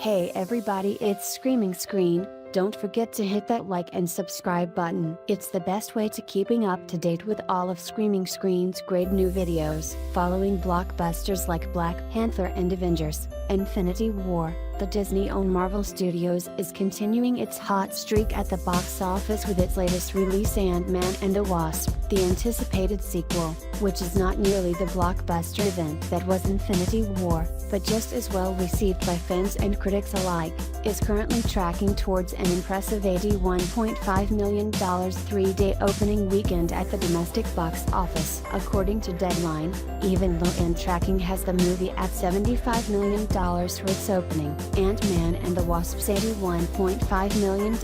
Hey everybody, it's Screaming Screen. Don't forget to hit that like and subscribe button. It's the best way to keeping up to date with all of Screaming Screen's great new videos. Following blockbusters like Black Panther and Avengers: Infinity War, the Disney-owned Marvel Studios is continuing its hot streak at the box office with its latest release, Ant-Man and the Wasp. The anticipated sequel, which is not nearly the blockbuster event that was Infinity War, but just as well received by fans and critics alike, is currently tracking towards an impressive $81.5 million three-day opening weekend at the domestic box office. According to Deadline, even low-end tracking has the movie at $75 million for its opening. Ant-Man and the Wasp's $81.5 million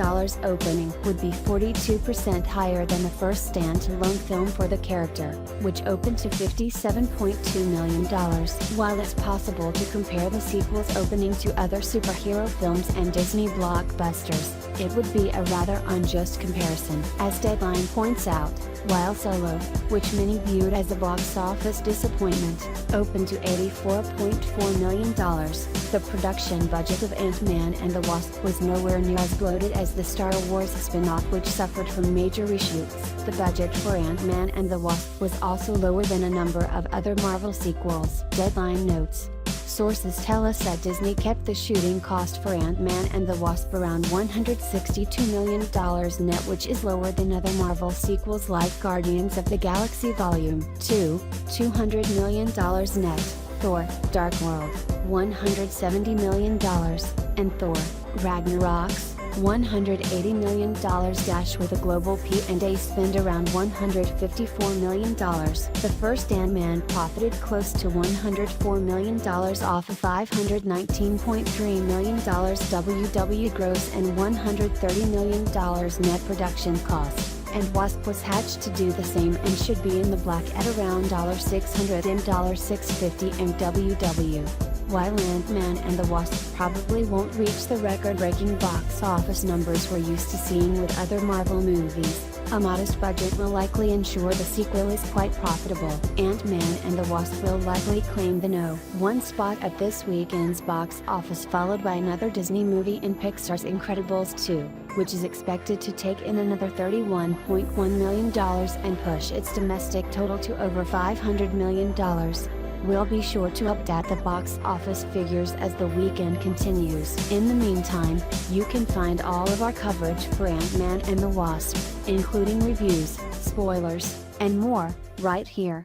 opening would be 42% higher than the first standalone film for the character, which opened to $57.2 million. While it's possible to compare the sequel's opening to other superhero films and Disney blockbusters, it would be a rather unjust comparison. As Deadline points out, while Solo, which many viewed as a box office disappointment, opened to $84.4 million, the production budget of Ant-Man and the Wasp was nowhere near as bloated as the Star Wars spin-off, which suffered from major reshoots. The budget for Ant-Man and the Wasp was also lower than a number of other Marvel sequels. Deadline notes, sources tell us that Disney kept the shooting cost for Ant-Man and the Wasp around $162 million net, which is lower than other Marvel sequels like Guardians of the Galaxy Volume 2, $200 million net, Thor: Dark World, $170 million, and Thor: Ragnarok's $180 million, with a global P&A spend around $154 million. The first Ant-Man profited close to $104 million off a $519.3 million WW gross and $130 million net production cost. And Wasp was hatched to do the same and should be in the black at around $600 and $650 MWW. While Ant-Man and the Wasp probably won't reach the record-breaking box office numbers we're used to seeing with other Marvel movies, a modest budget will likely ensure the sequel is quite profitable. Ant-Man and the Wasp will likely claim the #1 spot at this weekend's box office, followed by another Disney movie in Pixar's Incredibles 2, which is expected to take in another $31.1 million and push its domestic total to over $500 million. We'll be sure to update the box office figures as the weekend continues. In the meantime, you can find all of our coverage for Ant-Man and the Wasp, including reviews, spoilers, and more, right here.